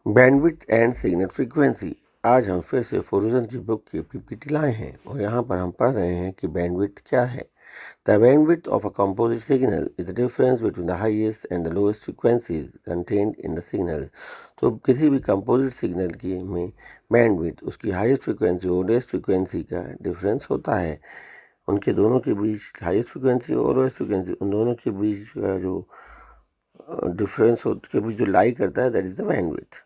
Bandwidth and signal frequency. आज हम फिर से फोरोजन की बुक की पीपीटी लाए हैं और यहाँ पर हम पढ़ रहे हैं कि बैंडविड्थ क्या है। The bandwidth of a composite signal is the difference between the highest and the lowest frequencies contained in the signal. तो किसी भी कंपोजिट सिग्नल की में बैंडविड्थ उसकी हाईएस्ट फ्रीक्वेंसी और लोएस्ट फ्रीक्वेंसी का डिफरेंस होता है। उनके दोनों के बीच हाईएस्ट फ्रीक्वेंसी और लोएस्ट फ्रीक्वेंसी उन दोनों के बीच का जो डिफरेंस के बीच जो लाई करता है that is the bandwidth.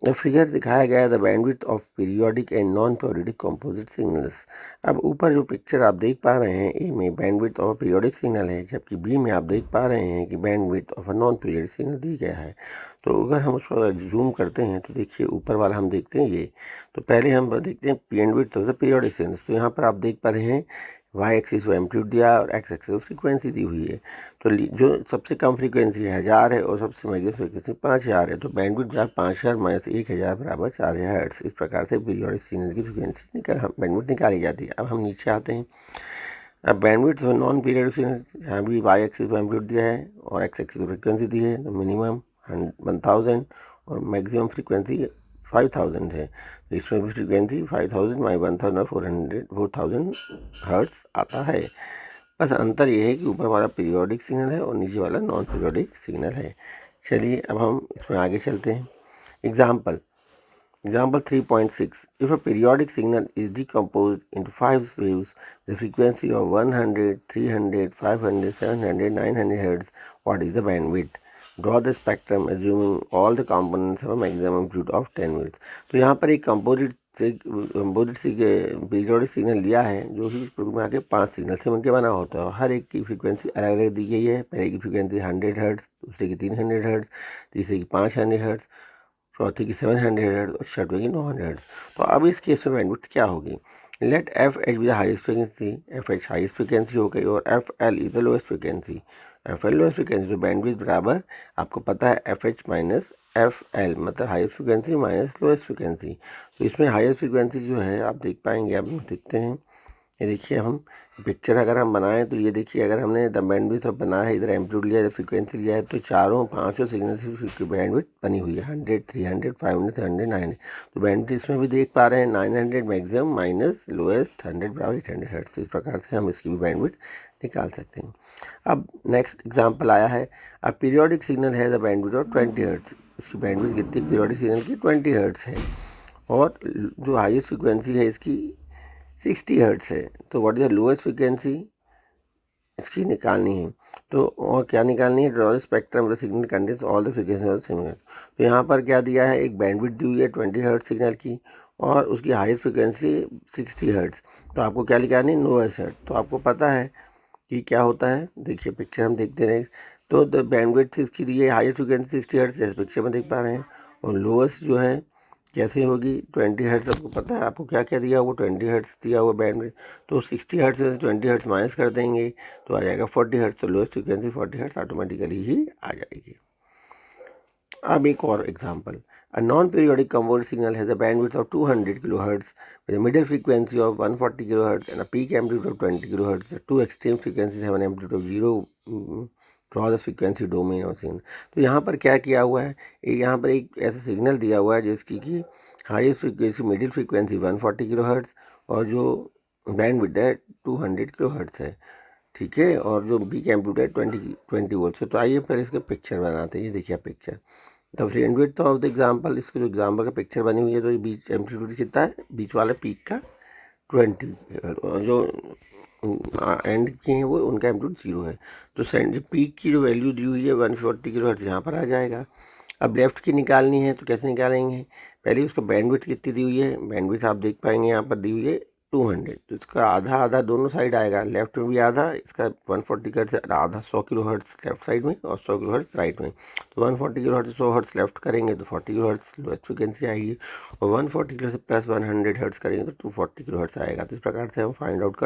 Figure दिखाया गया है the bandwidth of periodic and non periodic composite signals. अब ऊपर जो पिक्चर आप देख पा रहे हैं ए में बैंडविड्थ ऑफ पीरियोडिक सिग्नल है, जबकि बी में आप देख पा रहे हैं कि bandwidth of a non periodic signal दी गया है। तो अगर हम उस पर जूम करते हैं तो देखिए ऊपर वाला हम देखते हैं ये। तो पहले हम देखते हैं bandwidth of the periodic signal. तो यहाँ पर आप देख पा रहे हैं वाई एक्सिस वो एम्पलीट्यूड दिया और एक्स एक्सिस फ्रीक्वेंसी दी हुई है। तो जो सबसे कम फ्रीक्वेंसी 1000 है और सबसे मैक्सिमम फ्रीक्वेंसी 5000 है। तो बैंडविड्थ बराबर 5000 माइनस 1000 बराबर 4000 हर्ट्ज। इस प्रकार से पीरियोडिक सिग्नल की फ्रीक्वेंसी बैंडविड्थ निकाली जाती है। अब हम नीचे आते हैं। अब बैंडविड्थ और नॉन पीरियोडिक सिग्नल, जहाँ भी वाई एक्सिस को एम्पलीट्यूड दिया है और एक्स एक्सिस फ्रीक्वेंसी दी है, तो मिनिमम 1000 और मैक्सिमम फ्रीक्वेंसी 5000 है। तो इसमें भी फ्रीक्वेंसी 5000 माई 4000 हर्ट्ज आता है। बस अंतर ये है कि ऊपर वाला पीरियोडिक सिग्नल है और नीचे वाला नॉन पीरियोडिक सिग्नल है। चलिए अब हम इसमें आगे चलते हैं। Example 3.6 If a periodic signal is decomposed into 5 waves, the frequency of 100, 300, 500, 700, 900 Hz, what is the bandwidth? Draw the spectrum assuming all the components have a maximum amplitude of 10 volts. तो यहाँ पर एक कंपोजिट पीरियोडिक सिग्नल लिया है जो कि programme आगे 5 signal से मिलकर बना होता है। हर एक की फ्रीक्वेंसी अलग अलग दी गई है। पहले की फ्रीक्वेंसी 100 हर्ट्ज, दूसरे की 300 हर्ट्ज, तीसरे की 500 हर्ट्ज, चौथी की 700 हर्ट्ज और छठवीं की 900 हर्ट्ज। तो अब इस केस में बैंडविड्थ क्या होगी? Let F H be the highest frequency, F H highest frequency हो गई और F L is the lowest frequency. F L lowest frequency, तो बैंडविड्थ बराबर आपको पता है F H minus F L, मतलब highest frequency minus lowest frequency. तो इसमें हाईएस्ट फ्रिक्वेंसी जो है आप देख पाएंगे। अब हम देखते हैं, ये देखिए हम पिक्चर अगर हम बनाएं तो ये देखिए, अगर हमने द बैंडविड्थ ऑफ बनाया है, इधर एम्पलीट्यूड लिया है, इधर फ्रीक्वेंसी लिया है, तो चारों पांचों सिग्नल की बैंडविड्थ बनी हुई है 100, 300, 500, 700, 900। तो बैंडविड्थ इसमें भी देख पा रहे हैं 900 मैक्सिमम माइनस लोएस्ट 100 बराबर 800 हर्ट्ज। तो इस प्रकार से हम इसकी भी बैंडविड्थ निकाल सकते हैं। अब नेक्स्ट एग्जाम्पल आया है, अब पीरियोडिक सिग्नल है द बैंडविड्थ ऑफ 20 हर्ट्ज। इसकी बैंडविड्थ कितनी पीरियोडिक सिग्नल की 20 हर्ट्ज है और जो हाईएस्ट फ्रिक्वेंसी है इसकी 60 हर्ट्ज है। तो what is the lowest frequency इसकी निकालनी है। तो और क्या निकालनी है? Draw the spectrum of the signal contains all the frequency of the signal. तो यहाँ पर क्या दिया है, एक बैंडविड्थ दी हुई है 20 हर्ट्ज सिग्नल की और उसकी हाईएस्ट फ्रीक्वेंसी 60 हर्ट्ज। तो आपको क्या निकालनी है? Lowest hertz. तो आपको पता है कि क्या होता है, देखिए पिक्चर हम देखते रहे। तो द बैंडविड्थ इसकी दी है हाईएस्ट फ्रीक्वेंसी 60 हर्ट्ज, जैसे पिक्चर में देख पा रहे हैं, और लोएस्ट जो है कैसे होगी 20 हर्ट्ज। आपको पता है, आपको क्या क्या दिया हुआ, 20 हर्ट्ज दिया हुआ बैंडविड्थ। तो 60 हर्ट्ज से 20 हर्ट्ज माइनस कर देंगे तो आ जाएगा 40 हर्ट्ज। तो लोएस्ट फ्रीक्वेंसी 40 हर्ट्ज ऑटोमेटिकली ही आ जाएगी। अब एक और example, a non periodic composite signal has a bandwidth of 200 kilohertz with a middle frequency of 140 kilohertz and a peak amplitude of 20 kilohertz. The two extreme frequencies have an amplitude of 0. Draw the frequency domain of signal. तो यहाँ पर क्या किया हुआ है, यहाँ पर एक ऐसा सिग्नल दिया हुआ है जिसकी कि highest frequency middle frequency 140 kilohertz और जो बैंडविड्थ है 200 किलोहर्ट्ज है, ठीक है, और जो पीक एम्पलीट्यूड है 20 वोल्ट से। तो आइए पहले इसके पिक्चर बनाते हैं। ये देखिए picture, the bandwidth of the example, इसके जो एग्जाम्पल का पिक्चर बनी हुई है, तो ये बीच एम्पलीट्यूड कितना है, बीच वाले पीक का 20 और जो एंड किए हैं वो उनका एम्पलीट्यूड 0 है। तो पीक की जो वैल्यू दी हुई है 140 किलो हर्ट्ज यहाँ पर आ जाएगा। अब लेफ्ट की निकालनी है तो कैसे निकालेंगे, पहले उसका बैंडविड्थ कितनी दी हुई है, बैंडविड्थ आप देख पाएंगे यहाँ पर दी हुई है 200। तो इसका आधा आधा दोनों साइड आएगा, लेफ्ट में भी आधा, इसका 140 हर्ट्ज आधा 100 किलो हर्ट्ज लेफ्ट साइड में और 100 किलो हर्ट्ज राइट में। तो 140 किलो हर्ट्ज 100 हर्ट्ज लेफ्ट करेंगे तो 40 किलो हर्ट्ज लोएस्ट फ्रिक्वेंसी आएगी और 140 किलो से प्लस 100 हर्ट्ज करेंगे तो 240 किलो हर्ट्ज आएगा। तो इस प्रकार से हम फाइंड आउट कर